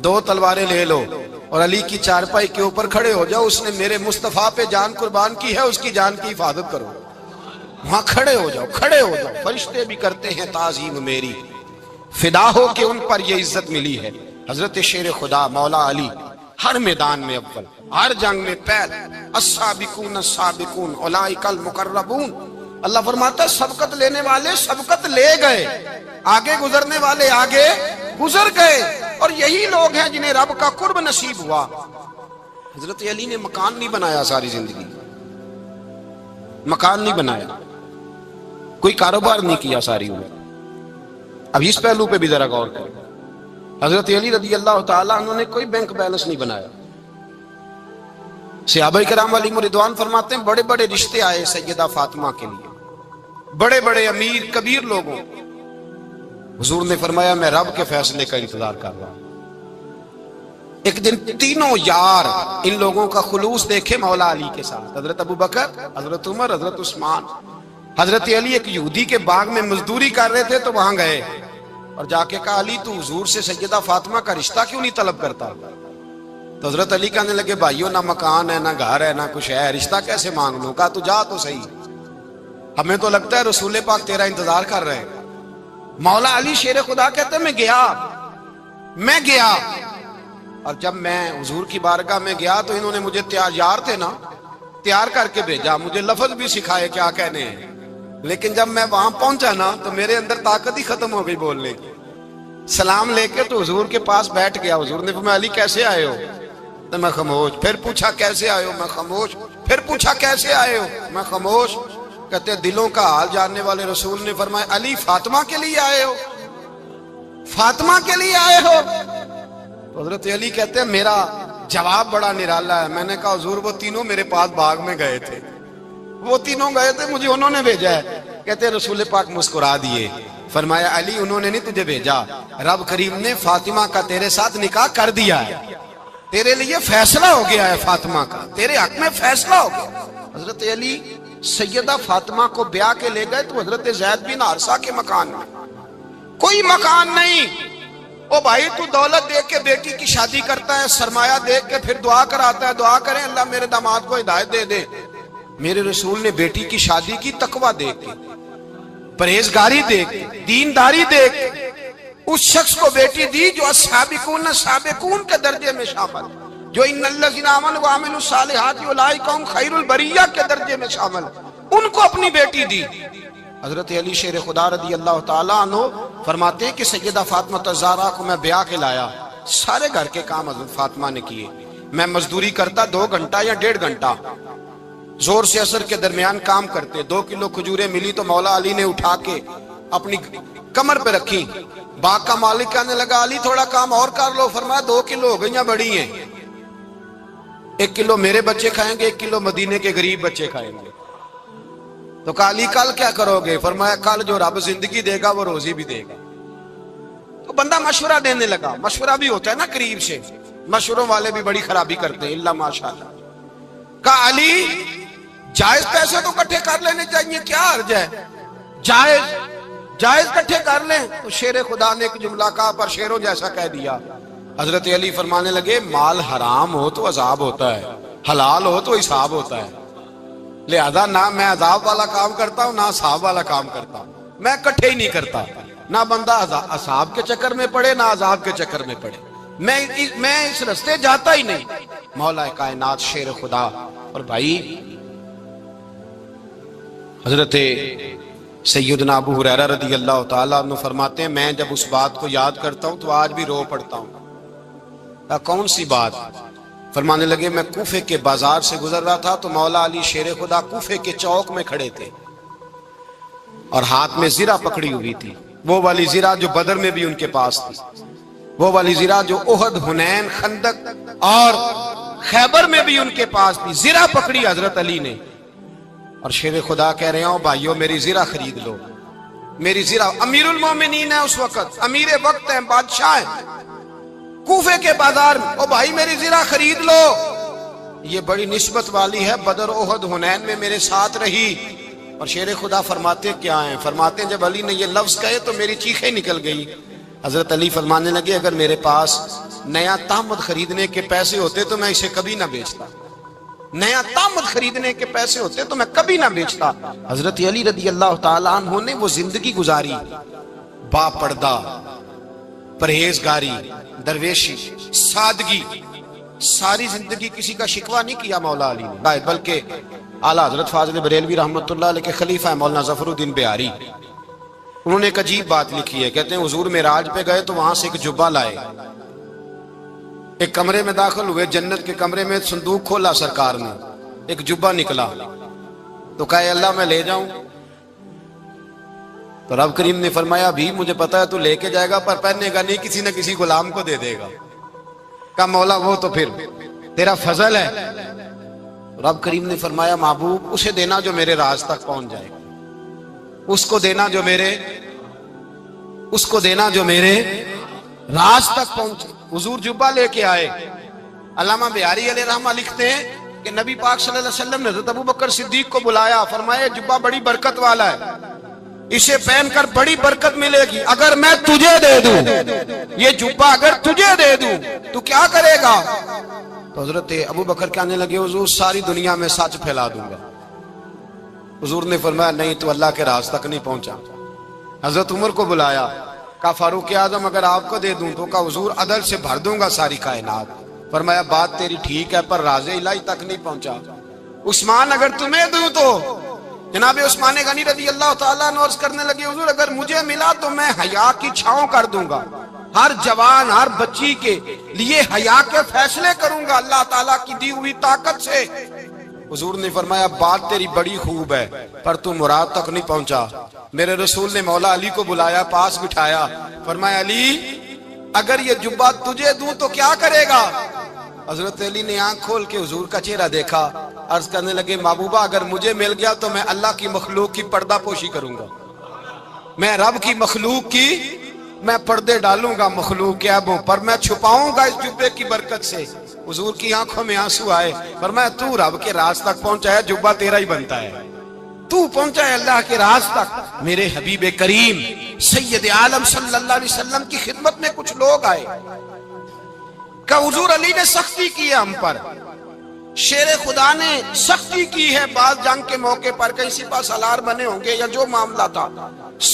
Speaker 1: 2 تلواریں لے لو اور علی کی چارپائی کے اوپر کھڑے ہو جاؤ، اس نے میرے مصطفیٰ پہ جان قربان کی ہے، اس کی جان کی حفاظت کرو۔ وہاں کھڑے ہو جاؤ، کھڑے ہو جاؤ، فرشتے بھی کرتے ہیں تعظیم میری، فدا ہو کہ ان پر یہ عزت ملی ہے۔ حضرت شیر خدا مولا علی ہر میدان میں اول، ہر جنگ میں پہل، السابقون السابقون اولئک المقربون۔ اللہ فرماتا ہے سبقت لینے والے سبقت لے گئے، آگے گزرنے والے آگے گزر گئے، اور یہی لوگ ہیں جنہیں رب کا قرب نصیب ہوا۔ حضرت علی نے مکان نہیں بنایا ساری زندگی، مکان نہیں بنایا، کوئی کاروبار نہیں کیا ساری عمر۔ اب اس پہلو پہ بھی ذرا غور کریں، حضرت علی رضی اللہ تعالیٰ عنہ نے کوئی بینک بیلنس نہیں بنایا۔ صحابہ کرام علیہم رضوان فرماتے ہیں بڑے بڑے رشتے آئے سیدہ فاطمہ کے لیے، بڑے بڑے امیر کبیر لوگوں، حضور نے فرمایا میں رب کے فیصلے کا انتظار کر رہا ہوں۔ ایک دن تینوں یار ان لوگوں کا خلوص دیکھے مولا علی کے ساتھ، حضرت ابو بکر، حضرت عمر، حضرت عثمان۔ حضرت علی ایک یہودی کے باغ میں مزدوری کر رہے تھے تو وہاں گئے اور جا کے کہا علی تو حضور سے سیدہ فاطمہ کا رشتہ کیوں نہیں طلب کرتا؟ تو حضرت علی کہنے لگے بھائیو نہ مکان ہے، نہ گھر ہے، نہ کچھ ہے، رشتہ کیسے مانگ لوں؟ کہا تو جا تو صحیح، ہمیں تو لگتا ہے رسول پاک تیرا انتظار کر رہے ہیں۔ مولا علی شیر خدا کہتے ہیں میں گیا اور جب میں حضور کی بارگاہ میں گیا تو انہوں نے مجھے یار تھے نا، تیار کر کے بھیجا، مجھے لفظ بھی سکھائے کیا کہنے ہیں، لیکن جب میں وہاں پہنچا نا تو میرے اندر طاقت ہی ختم ہو گئی بولنے کی۔ سلام لے کے تو حضور کے پاس بیٹھ گیا، حضور نے فرمایا علی کیسے آئے ہو؟ تو میں خاموش، پھر پوچھا کیسے آئے ہو؟ میں خاموش، پھر پوچھا کیسے آئے ہو؟ میں خاموش۔ کہتے ہیں دلوں کا حال جاننے والے رسول نے فرمایا علی فاطمہ کے لیے آئے ہو؟ فاطمہ کے لیے آئے ہو؟ حضرت علی کہتے ہیں میرا جواب بڑا نرالا ہے، میں نے کہا حضور وہ تینوں میرے پاس باغ میں گئے تھے، وہ تینوں گئے تھے، مجھے انہوں نے بھیجا ہے۔ کہتے ہیں رسول پاک مسکرا دیے، فرمایا علی انہوں نے نہیں تجھے بھیجا، رب کریم نے فاطمہ کا تیرے ساتھ نکاح کر دیا ہے، تیرے لیے فیصلہ ہو گیا ہے، فاطمہ کا تیرے حق میں فیصلہ ہو گیا۔ حضرت علی سیدہ فاطمہ کو بیاہ کے لے گئے تو حضرت زید بن حارثہ کے مکان میں، کوئی مکان نہیں۔ او بھائی تو دولت دیکھ کے بیٹی کی شادی کرتا ہے، سرمایہ دیکھ کے پھر دعا کراتا ہے، دعا کریں اللہ میرے داماد کو ہدایت دے دے۔ میرے رسول نے بیٹی کی شادی کی تقوی دیکھ کے، پرہیزگاری دیکھ کے، دینداری دیکھ کے، اس شخص کو بیٹی دی جو السابقون السابقون کے درجے میں شامل، جو ان الذین آمنوا وعملوا الصالحات اولئک هم خیر البریہ کے درجے میں شامل، ان کو اپنی بیٹی دی۔ حضرت علی شیر خدا رضی اللہ تعالیٰ عنہ فرماتے ہیں کہ سیدہ فاطمہ الزہرا کو میں بیاہ کے لایا، سارے گھر کے کام حضرت فاطمہ نے کیے، میں مزدوری کرتا 2 گھنٹہ یا 1.5 گھنٹہ، زور سے اثر کے درمیان کام کرتے، 2 کلو کھجوریں ملی تو مولا علی نے اٹھا کے اپنی کمر پہ رکھی۔ باغ کا مالک کہنے لگا علی تھوڑا کام اور کر لو، فرمایا 2 کلو ہو گئیں بڑی ہیں، 1 کلو میرے بچے کھائیں گے، 1 کلو مدینے کے غریب بچے کھائیں گے۔ تو کہا علی کل کیا کرو گے؟ فرمایا کل جو رب زندگی دے گا وہ روزی بھی دے گا۔ تو بندہ مشورہ دینے لگا، مشورہ بھی ہوتا ہے نا قریب سے، مشوروں والے بھی بڑی خرابی کرتے ہیں اللہ ماشاءاللہ۔ کہا علی جائز پیسے تو کٹھے کر لینے چاہیے، کیا حرج ہے، جائز کٹھے کر لیں۔ تو شیر خدا نے ایک جملہ کہا پر شیروں جیسا کہہ دیا۔ حضرت علی فرمانے لگے مال حرام ہو تو عذاب ہوتا ہے، حلال ہو تو حساب ہوتا ہے، لہذا نہ میں عذاب والا کام کرتا ہوں نہ حساب والا کام کرتا ہوں، میں کٹھے ہی نہیں کرتا، نہ بندہ حساب کے چکر میں پڑے نہ عذاب کے چکر میں پڑے، میں اس رستے جاتا ہی نہیں۔ مولا کائنات شیر خدا۔ اور بھائی حضرت سیدنا ابو ہریرہ رضی اللہ تعالیٰ عنہ فرماتے ہیں میں جب اس بات کو یاد کرتا ہوں تو آج بھی رو پڑتا ہوں۔ کون سی بات؟ فرمانے لگے میں کوفے کے بازار سے گزر رہا تھا تو مولا علی شیر خدا کوفے کے چوک میں کھڑے تھے اور ہاتھ میں زرہ پکڑی ہوئی تھی، وہ والی زرہ جو بدر میں بھی ان کے پاس تھی، وہ والی زرہ جو احد، حنین، خندق اور خیبر میں بھی ان کے پاس تھی۔ زرہ پکڑی حضرت علی نے اور شیر خدا کہہ رہے ہوں بھائیو میری زرہ خرید لو، میری زرہ۔ امیر المومنین ہے اس وقت، امیر وقت ہیں، بادشاہ ہیں، کوفے کے بازار میں، او بھائی میری زرہ خرید لو، یہ بڑی نسبت والی ہے، بدر، احد، حنین میں میرے ساتھ رہی۔ اور شیر خدا فرماتے کیا ہیں؟ فرماتے ہیں جب علی نے یہ لفظ کہے تو میری چیخیں نکل گئی۔ حضرت علی فرمانے لگے اگر میرے پاس نیا تامد خریدنے کے پیسے ہوتے تو میں اسے کبھی نہ بیچتا، نیا تامت خریدنے کے پیسے ہوتے تو میں کبھی نہ بیچتا۔ حضرت علی رضی اللہ تعالیٰ عنہ نے وہ زندگی گزاری، با پردہ، پرہیزگاری، درویشی، سادگی، ساری زندگی کسی کا شکوہ نہیں کیا مولا علی نے، بلکہ اعلیٰ حضرت فاضل بریلوی رحمۃ اللہ علیہ کے خلیفہ مولانا ظفر الدین بہاری، انہوں نے ایک عجیب بات لکھی ہے، کہتے ہیں حضور معراج پہ گئے تو وہاں سے ایک جبہ لائے، ایک کمرے میں داخل ہوئے، جنت کے کمرے میں صندوق کھولا سرکار نے، ایک جبہ نکلا تو کہا اللہ میں لے جاؤں؟ تو رب کریم نے فرمایا بھی مجھے پتا ہے تو لے کے جائے گا پر پہننے گا نہیں، کسی نہ کسی غلام کو دے دے گا۔ کہا مولا وہ تو پھر تیرا فضل ہے۔ رب کریم نے فرمایا محبوب اسے دینا جو میرے راز تک پہنچ جائے گا، اس کو دینا جو میرے راز تک پہنچے۔ حضور جبہ لے کے آئے۔ علامہ بہاری علیہ رحمہ لکھتے ہیں کہ نبی پاک صلی اللہ علیہ وسلم نے حضرت ابوبکر صدیق کو بلایا، فرمایا جبہ بڑی برکت والا ہے، اسے پہن کر بڑی برکت ملے گی، اگر میں تجھے دے دوں یہ جبہ، اگر تجھے دے دوں تو کیا کرے گا؟ تو حضرت ابوبکر کہنے لگے حضور ساری دنیا میں سچ پھیلا دوں گا۔ حضور نے فرمایا نہیں تو اللہ کے راز تک نہیں پہنچا۔ حضرت عمر کو بلایا، کہا فاروق اعظم اگر آپ کو دے دوں تو کہا حضور عدل سے بھر دوں گا ساری کائنات۔ فرمایا بات تیری ٹھیک ہے پر راز الہی تک نہیں پہنچا۔ عثمان اگر تمہیں دوں تو جناب عثمان غنی رضی اللہ تعالیٰ عنہ عرض کرنے لگے حضور اگر مجھے ملا تو میں حیا کی چھاؤں کر دوں گا، ہر جوان ہر بچی کے لیے حیا کے فیصلے کروں گا اللہ تعالیٰ کی دی ہوئی طاقت سے۔ حضور نے فرمایا بات تیری بڑی خوب ہے پر تو مراد تک نہیں پہنچا۔ میرے رسول نے مولا علی کو بلایا، پاس بٹھایا، فرمایا علی اگر یہ جبہ تجھے دوں تو کیا کرے گا؟ حضرت علی نے آنکھ کھول کے حضور کا چہرہ دیکھا، عرض کرنے لگے محبوبہ اگر مجھے مل گیا تو میں اللہ کی مخلوق کی پردہ پوشی کروں گا، میں رب کی مخلوق کی میں پردے ڈالوں گا مخلوق کے عیبوں پر، میں چھپاؤں گا اس جبے کی برکت سے۔ حضور کی آنکھوں میں آنسو آئے، فرمایا تو رب کے راز تک پہنچا ہے، جبہ تیرا ہی بنتا ہے، تو پہنچا ہے اللہ کے راز تک۔ میرے حبیب کریم سید عالم صلی اللہ علیہ وسلم کی خدمت میں کچھ لوگ آئے کہ حضور علی نے سختی کی ہے ہم پر، شیر خدا نے سختی کی ہے، بعض جنگ کے موقع پر کہیں سپاہ سالار بنے ہوں گے یا جو معاملہ تھا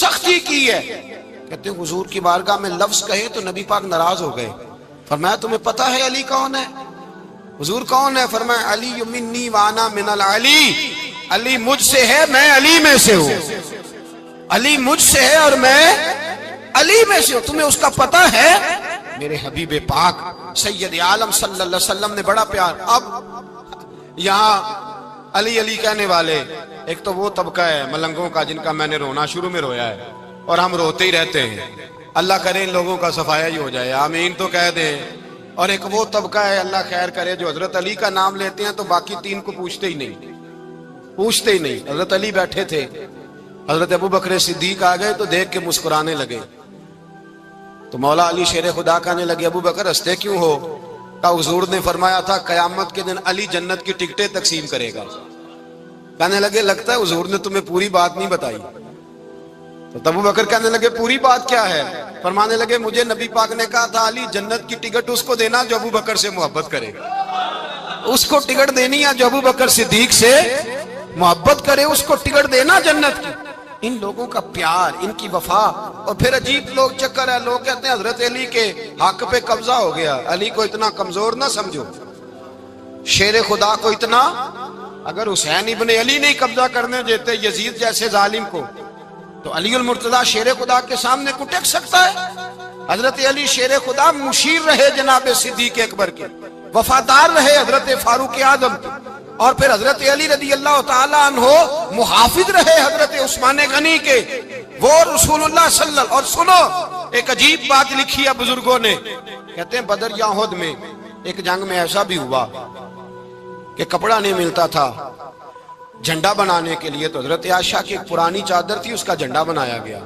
Speaker 1: سختی کی ہے۔ کہتے ہیں حضور کی بارگاہ میں لفظ کہے تو نبی پاک ناراض ہو گئے۔ فرمایا تمہیں پتہ ہے علی کون ہے؟ حضور کون ہے؟ فرمایا علی منی وانا من العلی، علی مجھ سے ہے میں علی میں سے ہوں، علی مجھ سے ہے اور میں علی میں سے ہوں، تمہیں اس کا پتہ ہے؟ میرے حبیب پاک سید عالم صلی اللہ علیہ وسلم نے بڑا پیار۔ اب یہاں علی علی کہنے والے ایک تو وہ طبقہ ہے ملنگوں کا جن کا میں نے رونا شروع میں رویا ہے اور ہم روتے ہی رہتے ہیں، اللہ کرے ان لوگوں کا صفایا ہی ہو جائے، آمین تو کہہ دیں۔ اور ایک وہ طبقہ ہے اللہ خیر کرے جو حضرت علی کا نام لیتے ہیں تو باقی تین کو پوچھتے ہی نہیں۔ حضرت علی بیٹھے تھے، حضرت ابوبکر صدیق آ گئے تو دیکھ کے مسکرانے لگے، تو مولا علی شیر خدا کہنے لگے ابوبکر ہنستے کیوں ہو؟ کہا حضور نے فرمایا تھا قیامت کے دن علی جنت کی ٹکٹیں تقسیم کرے گا۔ کہنے لگے لگتا ہے حضور نے تمہیں پوری بات نہیں بتائی۔ تو ابوبکر کہنے لگے پوری بات کیا ہے؟ فرمانے لگے مجھے نبی پاک نے کہا تھا علی جنت کی ٹکٹ اس کو دینا جو ابوبکر سے محبت کرے گا، اس کو ٹکٹ دینی ہے جو ابوبکر صدیق سے محبت کرے، اس کو ٹکٹ دینا جنت کی۔ ان لوگوں کا پیار، ان کی وفا۔ اور پھر عجیب لوگ چکر ہے، لوگ کہتے ہیں حضرت علی کے حق پہ قبضہ ہو گیا، علی کو اتنا کمزور نہ سمجھو، شیر خدا کو اتنا، اگر حسین ابن علی نہیں قبضہ کرنے دیتے یزید جیسے ظالم کو تو علی المرتضیٰ شیر خدا کے سامنے کو ٹک سکتا ہے؟ حضرت علی شیر خدا مشیر رہے جناب صدیق اکبر کے، وفادار رہے حضرت فاروق اعظم کے، اور پھر حضرت علی رضی اللہ تعالیٰ عنہ محافظ رہے حضرت عثمان غنی کے، وہ رسول اللہ صلی اللہ علیہ وسلم۔ اور سنو ایک عجیب بات لکھی ہے بزرگوں نے، کہتے ہیں بدر یا احد میں ایک جنگ میں ایسا بھی ہوا کہ کپڑا نہیں ملتا تھا جھنڈا بنانے کے لیے، تو حضرت عائشہ کی ایک پرانی چادر تھی، اس کا جھنڈا بنایا گیا،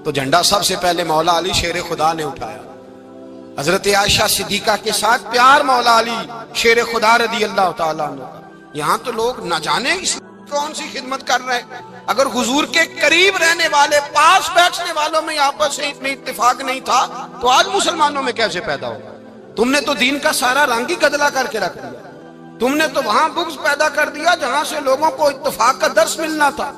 Speaker 1: تو جھنڈا سب سے پہلے مولا علی شیر خدا نے اٹھایا۔ حضرت عائشہ صدیقہ کے ساتھ پیار مولا علی شیر خدا رضی اللہ تعالیٰ عنہ۔ یہاں تو لوگ نہ جانے اس کون سی خدمت کر رہے ہیں، اگر حضور کے قریب رہنے والے پاس بیٹھنے والوں میں آپس سے اتنے اتفاق نہیں تھا تو آج مسلمانوں میں کیسے پیدا ہو؟ تم نے تو دین کا سارا رنگ ہی گدلا کر کے رکھ دیا۔ تم نے تو وہاں بغض پیدا کر دیا جہاں سے لوگوں کو اتفاق کا درس ملنا تھا،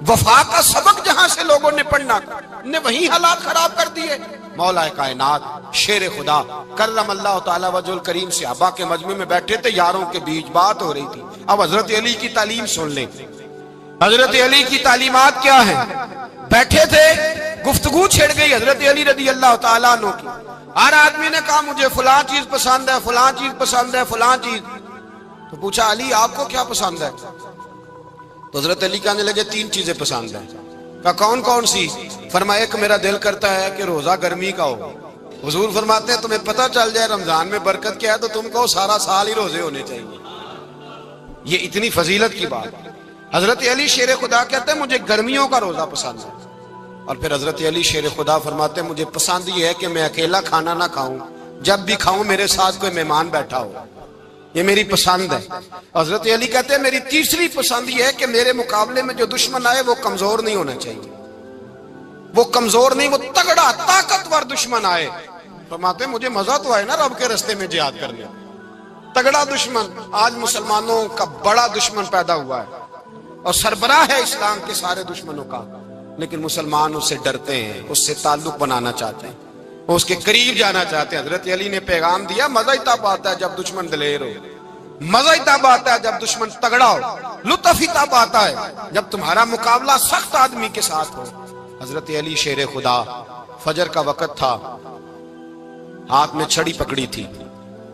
Speaker 1: وفا کا سبق جہاں سے لوگوں نے پڑھنا تھا، نے وہیں حالات خراب کر دیے۔ مولا کائنات شیر خدا کرم اللہ تعالی وجہ الکریم صحابہ کے مجمع میں بیٹھے تھے، یاروں کے بیچ بات ہو رہی تھی۔ اب حضرت علی کی تعلیم سن لیں، حضرت علی کی تعلیمات کیا ہیں۔ بیٹھے تھے، گفتگو چھڑ گئی حضرت علی رضی اللہ تعالیٰ عنہ کی۔ ہر آدمی نے کہا مجھے فلاں چیز پسند ہے، فلاں چیز پسند ہے، فلاں چیز۔ تو پوچھا علی آپ کو کیا پسند ہے؟ تو حضرت علی کہنے لگے 3 چیزیں پسند ہیں۔ کہا کون کون سی؟ فرمایا ایک میرا دل کرتا ہے کہ روزہ گرمی کا ہو۔ حضور فرماتے ہیں تمہیں پتہ چل جائے رمضان میں برکت کیا ہے تو تم کہو سارا سال ہی روزے ہونے چاہیے۔ یہ اتنی فضیلت کی بات۔ حضرت علی شیر خدا کہتے ہیں مجھے گرمیوں کا روزہ پسند ہے۔ اور پھر حضرت علی شیر خدا فرماتے ہیں مجھے پسند یہ ہے کہ میں اکیلا کھانا نہ کھاؤں، جب بھی کھاؤں میرے ساتھ کوئی مہمان بیٹھا ہو، یہ میری پسند ہے۔ حضرت علی کہتے ہیں میری تیسری پسند یہ ہے کہ میرے مقابلے میں جو دشمن آئے وہ کمزور نہیں ہونا چاہیے، وہ کمزور نہیں، وہ تگڑا طاقتور دشمن آئے۔ فرماتے ہیں مجھے مزہ تو آئے نا رب کے رستے میں جہاد کرنے۔ تگڑا دشمن، آج مسلمانوں کا بڑا دشمن پیدا ہوا ہے اور سربراہ ہے اسلام کے سارے دشمنوں کا، لیکن مسلمان اس سے ڈرتے ہیں، اس سے تعلق بنانا چاہتے ہیں، وہ اس کے قریب جانا چاہتے ہیں۔ حضرت علی نے پیغام دیا مزہ ہی تب آتا ہے جب دشمن دلیر ہو، مزہ ہی تب آتا ہے جب دشمن تگڑا ہو، لطف ہی تب آتا ہے جب تمہارا مقابلہ سخت آدمی کے ساتھ ہو۔ حضرت علی شیر خدا، فجر کا وقت تھا، ہاتھ میں چھڑی پکڑی تھی،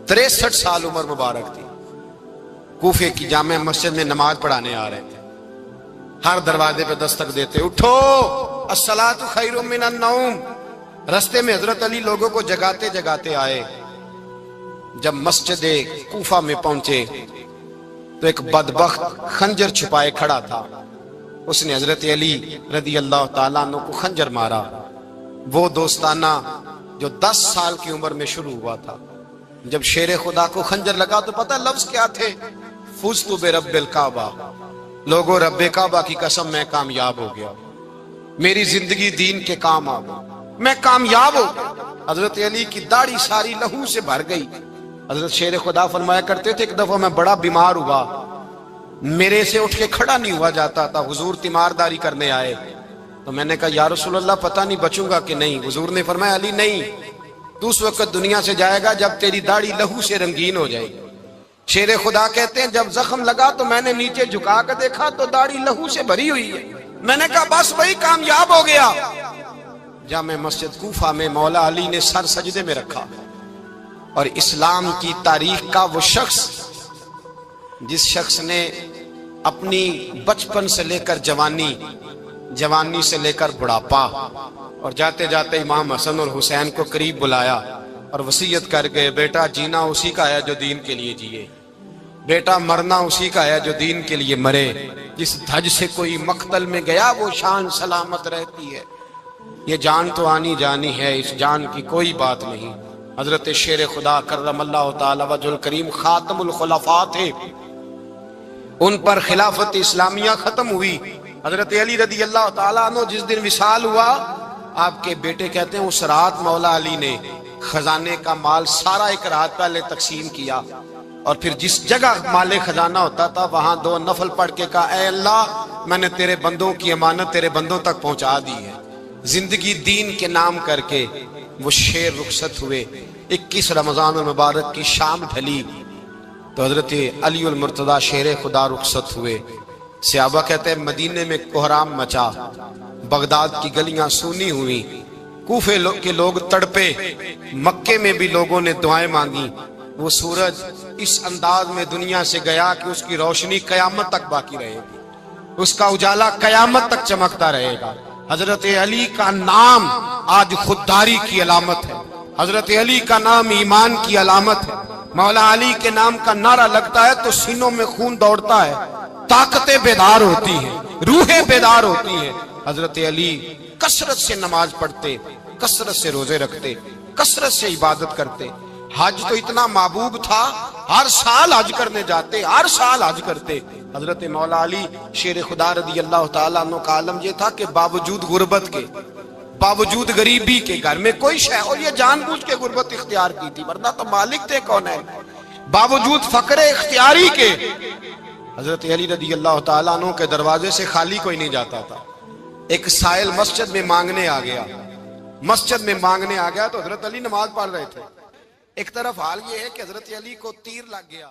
Speaker 1: 63 سال عمر مبارک تھی، کوفے کی جامع مسجد میں نماز پڑھانے آ رہے تھے۔ ہر دروازے پہ دستک دیتے اٹھو الصلاۃ خیر من النوم۔ رستے میں حضرت علی لوگوں کو جگاتے جگاتے آئے۔ جب مسجد کوفہ میں پہنچے تو ایک بدبخت خنجر چھپائے کھڑا تھا، اس نے حضرت علی رضی اللہ تعالیٰ عنہ کو خنجر مارا۔ وہ دوستانہ جو 10 سال کی عمر میں شروع ہوا تھا، جب شیر خدا کو خنجر لگا تو پتہ لفظ کیا تھے؟ فزت برب الکعبہ، لوگوں رب کعبہ کی قسم میں کامیاب ہو گیا، میری زندگی دین کے کام آ گئی، میں کامیاب ہو گیا۔ حضرت علی کی داڑھی ساری لہو سے بھر گئی۔ حضرت شیر خدا فرمایا کرتے تھے ایک دفعہ میں بڑا بیمار ہوا، میرے سے اٹھ کے کھڑا نہیں ہوا جاتا تھا، حضور تیمارداری کرنے آئے تو میں نے کہا یا رسول اللہ پتہ نہیں بچوں گا کہ نہیں۔ حضور نے فرمایا علی نہیں، تو اس وقت دنیا سے جائے گا جب تیری داڑھی لہو سے رنگین ہو جائے گی۔ شیر خدا کہتے ہیں جب زخم لگا تو میں نے نیچے جھکا کر دیکھا تو داڑھی لہو سے بھری ہوئی ہے، میں نے کہا بس وہی کامیاب ہو گیا۔ جامع مسجد کوفہ میں مولا علی نے سر سجدے میں رکھا، اور اسلام کی تاریخ کا وہ شخص جس شخص نے اپنی بچپن سے لے کر جوانی، جوانی سے لے کر بڑھاپا، اور جاتے جاتے امام حسن اور حسین کو قریب بلایا اور وصیت کر گئے بیٹا جینا اسی کا ہے جو دین کے لیے جیے، بیٹا مرنا اسی کا ہے جو دین کے لیے مرے، جس دھج سے کوئی مقتل میں گیا وہ شان سلامت رہتی ہے، یہ جان تو آنی جانی ہے، اس جان کی کوئی بات نہیں۔ حضرت شیر خدا کرم اللہ تعالی وجہ الکریم خاتم الخلفاء تھے، ان پر خلافت اسلامیہ ختم ہوئی۔ حضرت علی رضی اللہ تعالیٰ عنہ جس دن وصال ہوا، آپ کے بیٹے کہتے ہیں اس رات مولا علی نے خزانے کا مال سارا ایک رات پہلے تقسیم کیا، اور پھر جس جگہ مال خزانہ ہوتا تھا وہاں 2 نفل پڑھ کے کہا اے اللہ میں نے تیرے بندوں کی امانت تیرے بندوں تک پہنچا دی ہے۔ زندگی دین کے نام کر کے وہ شیر رخصت ہوئے۔ 21 رمضان المبارک کی شام ڈھلی تو حضرت علی المرتضی شیر خدا رخصت ہوئے۔ صحابہ کہتے ہیں مدینے میں کوہرام مچا، بغداد کی گلیاں سونی ہوئی، کوفے کے لوگ تڑپے، مکے میں بھی لوگوں نے دعائیں مانگی۔ وہ سورج اس انداز میں دنیا سے گیا کہ اس کی روشنی قیامت تک باقی رہے گی، اس کا اجالا قیامت تک چمکتا رہے گا۔ حضرت علی کا نام آج خودداری کی علامت ہے، حضرت علی کا نام ایمان کی علامت ہے۔ مولا علی کے نام کا نعرہ لگتا ہے تو سینوں میں خون دوڑتا ہے، طاقتیں بیدار ہوتی ہیں، روحیں بیدار ہوتی ہیں۔ حضرت علی کثرت سے نماز پڑھتے، کثرت سے روزے رکھتے، کثرت سے عبادت کرتے۔ حج تو اتنا محبوب تھا، ہر سال حج کرنے جاتے، ہر سال حج کرتے۔ حضرت مولا علی شیر خدا رضی اللہ تعالیٰ عنہ کا عالم یہ تھا کہ باوجود غربت کے، باوجود غریبی کے، گھر میں کوئی شے، اور یہ جان بوجھ کے غربت اختیار کی تھی ورنہ تو مالک تھے کون ہے، باوجود فقر اختیاری کے حضرت علی رضی اللہ تعالیٰ عنہ کے دروازے سے خالی کوئی نہیں جاتا تھا. ایک سائل مسجد میں مانگنے آ گیا تو حضرت علی نماز پڑھ رہے تھے. ایک طرف حال یہ ہے کہ حضرت علی کو تیر لگ گیا.